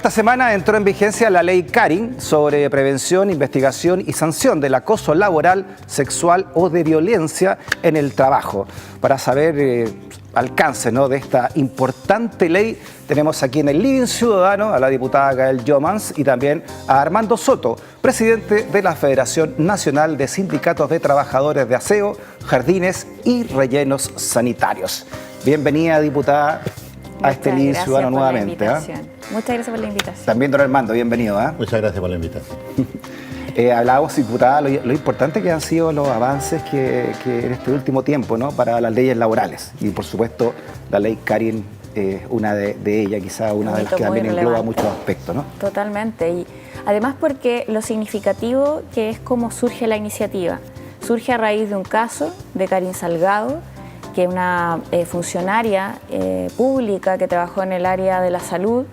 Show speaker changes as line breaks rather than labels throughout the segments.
Esta semana entró en vigencia la ley Karin sobre prevención, investigación y sanción del acoso laboral, sexual o de violencia en el trabajo. Para saber alcance, ¿no?, de esta importante ley, tenemos aquí en el Living Ciudadano a la diputada Gael Jomans y también a Armando Soto, presidente de la Federación Nacional de Sindicatos de Trabajadores de Aseo, Jardines y Rellenos Sanitarios. Bienvenida, diputada, a este Living Ciudadano nuevamente.
Muchas gracias por la invitación.
También, don Armando, bienvenido.
Muchas gracias por la invitación.
Hablábamos, diputada, lo importante que han sido los avances que en este último tiempo, ¿no?, para las leyes laborales. Y, por supuesto, la ley Karin es una de ellas, quizá una de las que también engloba muchos aspectos, ¿no?
Totalmente. Y además porque lo significativo que es cómo surge la iniciativa. Surge a raíz de un caso de Karin Salgado, que es una funcionaria pública que trabajó en el área de la salud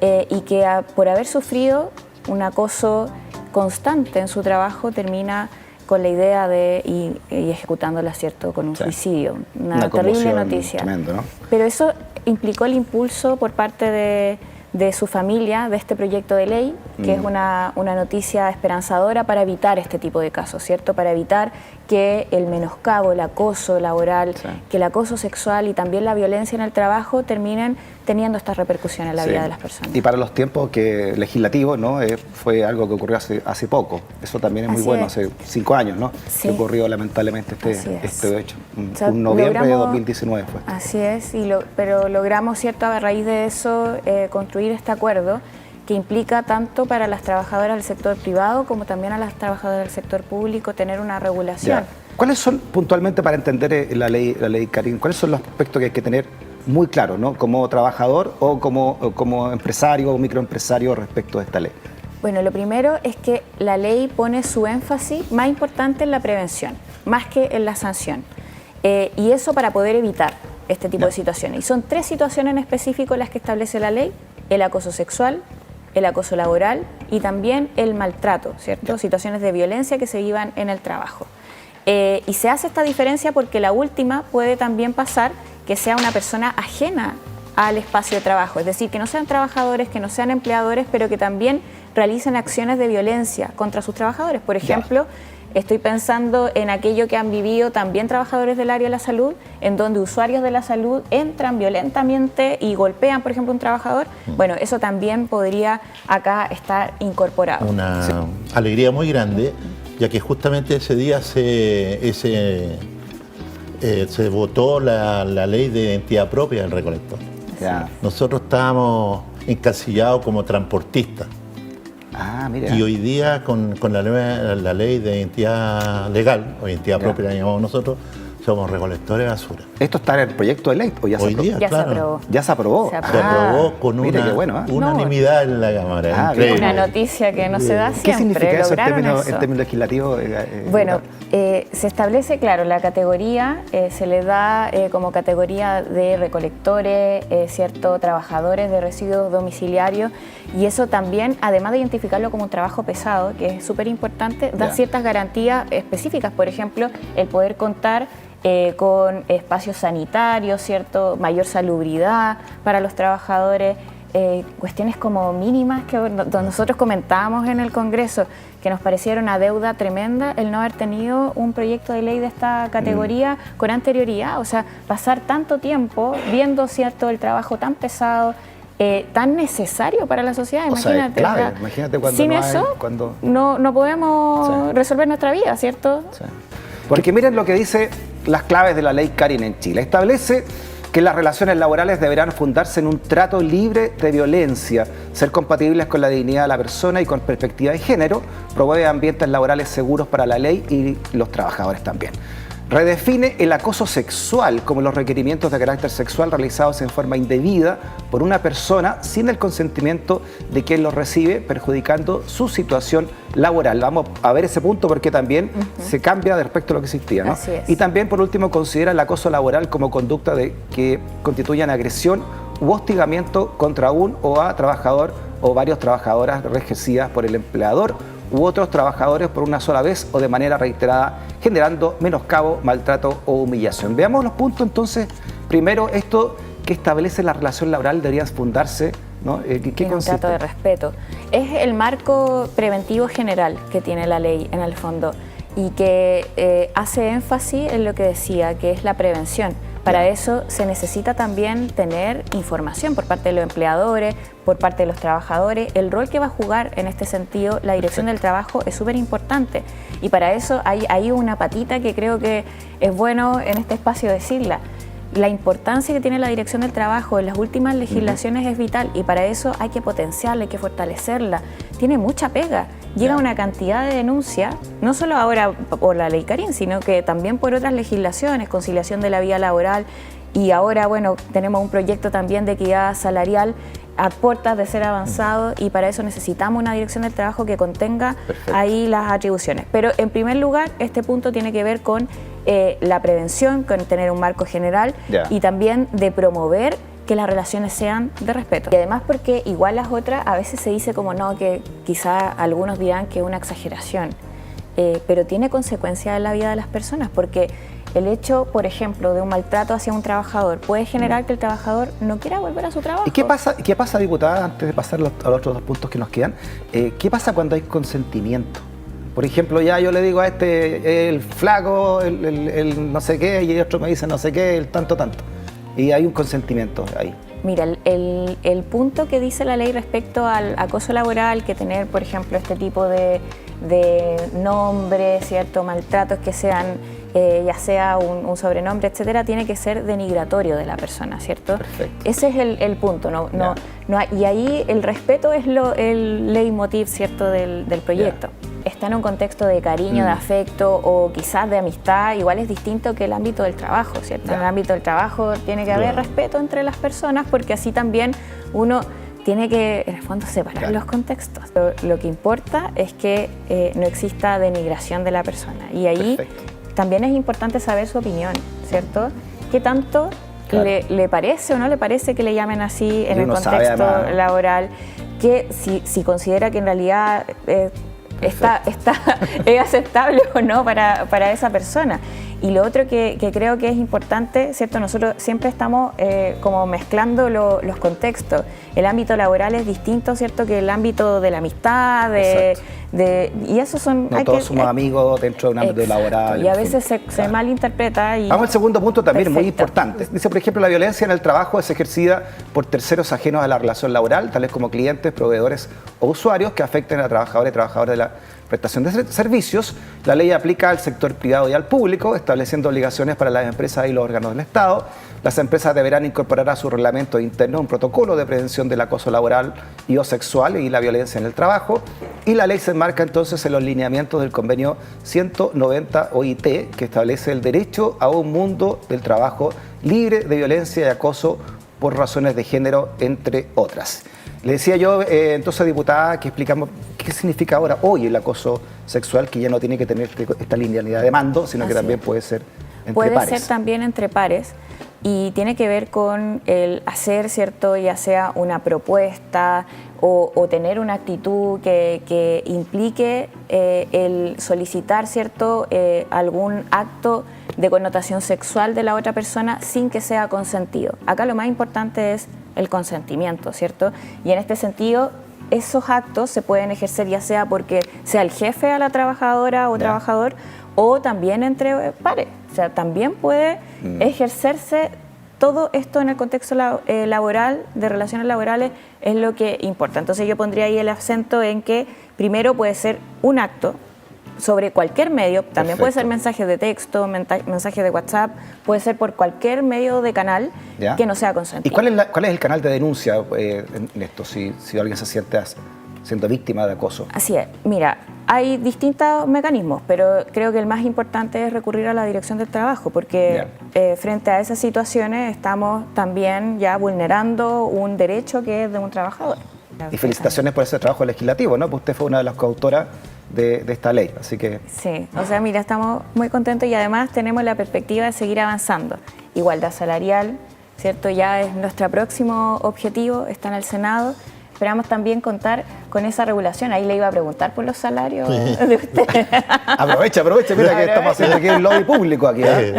y que por haber sufrido un acoso constante en su trabajo termina con la idea de y ejecutándola, ¿cierto?, con un suicidio. Una terrible noticia.
Tremendo, ¿no?
Pero eso implicó el impulso por parte de su familia de este proyecto de ley, que es una noticia esperanzadora para evitar este tipo de casos, ¿cierto? Para evitar que el menoscabo, el acoso laboral, que el acoso sexual y también la violencia en el trabajo terminen teniendo estas repercusiones en la vida de las personas.
Y para los tiempos legislativos, ¿no?, fue algo que ocurrió hace poco. Eso también es muy bueno, hace 5 años, ¿no? Que ocurrió lamentablemente este hecho. Un noviembre de 2019 fue.
Así es, pero logramos, ¿cierto?, a raíz de eso construir este acuerdo que implica tanto para las trabajadoras del sector privado como también a las trabajadoras del sector público tener una regulación.
¿Cuáles son, puntualmente, para entender la ley Karin, cuáles son los aspectos que hay que tener muy claros, ¿no?, como trabajador o como empresario o microempresario respecto de esta ley?
Bueno, lo primero es que la ley pone su énfasis más importante en la prevención, más que en la sanción. Y eso para poder evitar este tipo de situaciones. Y son 3 situaciones en específico las que establece la ley: el acoso sexual, el acoso laboral y también el maltrato, ¿cierto? Situaciones de violencia que se vivan en el trabajo. Y se hace esta diferencia porque la última puede también pasar que sea una persona ajena al espacio de trabajo, es decir, que no sean trabajadores, que no sean empleadores, pero que también realicen acciones de violencia contra sus trabajadores. Por ejemplo, estoy pensando en aquello que han vivido también trabajadores del área de la salud, en donde usuarios de la salud entran violentamente y golpean, por ejemplo, a un trabajador. Bueno, eso también podría acá estar incorporado.
Una alegría muy grande, ya que justamente ese día se votó la ley de identidad propia del recolector. Nosotros estábamos encasillados como transportistas.
Mira.
Y hoy día con la ley de identidad legal, o identidad propia la llamamos nosotros, somos recolectores de basura.
¿Esto está en el proyecto de ley o ya
hoy
se aprobó?
Día, claro.
¿Ya se aprobó?
Se aprobó con unanimidad en la Cámara.
Una noticia que no se da siempre.
¿Qué significa eso en términos legislativos?
Bueno, se establece, claro, la categoría, se le da como categoría de recolectores, ¿cierto?, trabajadores de residuos domiciliarios, y eso también, además de identificarlo como un trabajo pesado, que es súper importante, da ciertas garantías específicas. Por ejemplo, el poder contar con espacios sanitarios, ¿cierto?, mayor salubridad para los trabajadores, cuestiones como mínimas que nosotros comentábamos en el Congreso, que nos parecieron una deuda tremenda el no haber tenido un proyecto de ley de esta categoría con anterioridad. O sea, pasar tanto tiempo viendo, ¿cierto?, el trabajo tan pesado, tan necesario para la sociedad. Imagínate,
clave. Imagínate cuando
sin eso no podemos resolver nuestra vida, ¿cierto?
Porque miren lo que dice las claves de la ley Karin en Chile. Establece que las relaciones laborales deberán fundarse en un trato libre de violencia, ser compatibles con la dignidad de la persona y con perspectiva de género, promueve ambientes laborales seguros para la ley y los trabajadores también. Redefine el acoso sexual como los requerimientos de carácter sexual realizados en forma indebida por una persona sin el consentimiento de quien los recibe, perjudicando su situación laboral. Vamos a ver ese punto porque también se cambia de respecto a lo que existía, ¿no?
Así es.
Y también, por último, considera el acoso laboral como conducta que constituyan agresión u hostigamiento contra un o a trabajador o varios trabajadoras ejercidas por el empleador u otros trabajadores por una sola vez o de manera reiterada, generando menoscabo, maltrato o humillación. Veamos los puntos entonces. Primero, esto que establece la relación laboral debería fundarse ¿no? ¿Qué
Es un
consiste?
trato de respeto. Es el marco preventivo general que tiene la ley en el fondo y que hace énfasis en lo que decía, que es la prevención. Para eso se necesita también tener información por parte de los empleadores, por parte de los trabajadores. El rol que va a jugar en este sentido la Dirección del Trabajo es súper importante y para eso hay una patita que creo que es bueno en este espacio decirla. La importancia que tiene la Dirección del Trabajo en las últimas legislaciones es vital y para eso hay que potenciarla, hay que fortalecerla. Tiene mucha pega. Llega una cantidad de denuncias, no solo ahora por la ley Carín, sino que también por otras legislaciones, conciliación de la vida laboral y ahora, bueno, tenemos un proyecto también de equidad salarial a puertas de ser avanzado y para eso necesitamos una Dirección del Trabajo que contenga ahí las atribuciones. Pero en primer lugar, este punto tiene que ver con la prevención, con tener un marco general y también de promover que las relaciones sean de respeto. Y además porque igual las otras a veces se dice como no, que quizá algunos dirán que es una exageración, pero tiene consecuencias en la vida de las personas porque el hecho, por ejemplo, de un maltrato hacia un trabajador puede generar que el trabajador no quiera volver a su trabajo.
¿Y qué pasa, diputada, antes de pasar a los otros dos puntos que nos quedan? ¿Qué pasa cuando hay consentimiento? Por ejemplo, ya yo le digo a este, el flaco, el no sé qué, y otro me dice no sé qué, el tanto. Y hay un consentimiento ahí.
Mira, el punto que dice la ley respecto al acoso laboral, que tener, por ejemplo, este tipo de nombres, ¿cierto? Maltratos que sean, ya sea un sobrenombre, etcétera, tiene que ser denigratorio de la persona, ¿cierto?
Perfecto.
Ese es el punto, y ahí el respeto es el leitmotiv, ¿cierto? del proyecto. Está en un contexto de cariño, de afecto o quizás de amistad, igual es distinto que el ámbito del trabajo, ¿cierto? En el ámbito del trabajo tiene que haber respeto entre las personas porque así también uno tiene que, en el fondo, separar los contextos. Lo que importa es que no exista denigración de la persona y ahí también es importante saber su opinión, ¿cierto? ¿Qué tanto le parece o no le parece que le llamen así en el contexto laboral? Que si considera que en realidad es aceptable o no para esa persona. Y lo otro que creo que es importante, ¿cierto? Nosotros siempre estamos como mezclando los contextos. El ámbito laboral es distinto, ¿cierto? Que el ámbito de la amistad, y eso son...
No todos somos amigos dentro de un ámbito laboral.
Y a veces se malinterpreta.
Vamos al segundo punto también, muy importante. Dice, por ejemplo, la violencia en el trabajo es ejercida por terceros ajenos a la relación laboral, tales como clientes, proveedores o usuarios que afecten a trabajadores y trabajadoras de la prestación de servicios. La ley aplica al sector privado y al público, estableciendo obligaciones para las empresas y los órganos del Estado. Las empresas deberán incorporar a su reglamento interno un protocolo de prevención del acoso laboral y o sexual y la violencia en el trabajo. Y la ley se enmarca entonces en los lineamientos del convenio 190 OIT, que establece el derecho a un mundo del trabajo libre de violencia y acoso por razones de género, entre otras. Le decía yo, entonces, diputada, que explicamos qué significa ahora hoy el acoso sexual, que ya no tiene que tener esta linealidad de mando, sino que también puede ser entre pares.
Puede ser también entre pares y tiene que ver con el hacer, ¿cierto? Ya sea una propuesta o tener una actitud que implique el solicitar, ¿cierto? Algún acto de connotación sexual de la otra persona sin que sea consentido. Acá lo más importante es el consentimiento, ¿cierto? Y en este sentido, esos actos se pueden ejercer ya sea porque sea el jefe a la trabajadora o trabajador o también entre pares. O sea, también puede ejercerse todo esto en el contexto laboral, de relaciones laborales, es lo que importa. Entonces yo pondría ahí el acento en que primero puede ser un acto sobre cualquier medio, también puede ser mensajes de texto, mensajes de WhatsApp, puede ser por cualquier medio de canal que no sea consentido.
¿Y cuál es el canal de denuncia en esto, si alguien se siente siendo víctima de acoso?
Así es. Mira, hay distintos mecanismos, pero creo que el más importante es recurrir a la Dirección del Trabajo, porque frente a esas situaciones estamos también ya vulnerando un derecho que es de un trabajador.
Y felicitaciones por ese trabajo legislativo, ¿no? Pues usted fue una de las coautoras de esta ley, así que...
Sí, o sea, mira, estamos muy contentos y además tenemos la perspectiva de seguir avanzando. Igualdad salarial, ¿cierto? Ya es nuestro próximo objetivo, está en el Senado. Esperamos también contar con esa regulación. Ahí le iba a preguntar por los salarios de usted.
Aprovecha, mira que estamos haciendo aquí el lobby público aquí, ¿eh?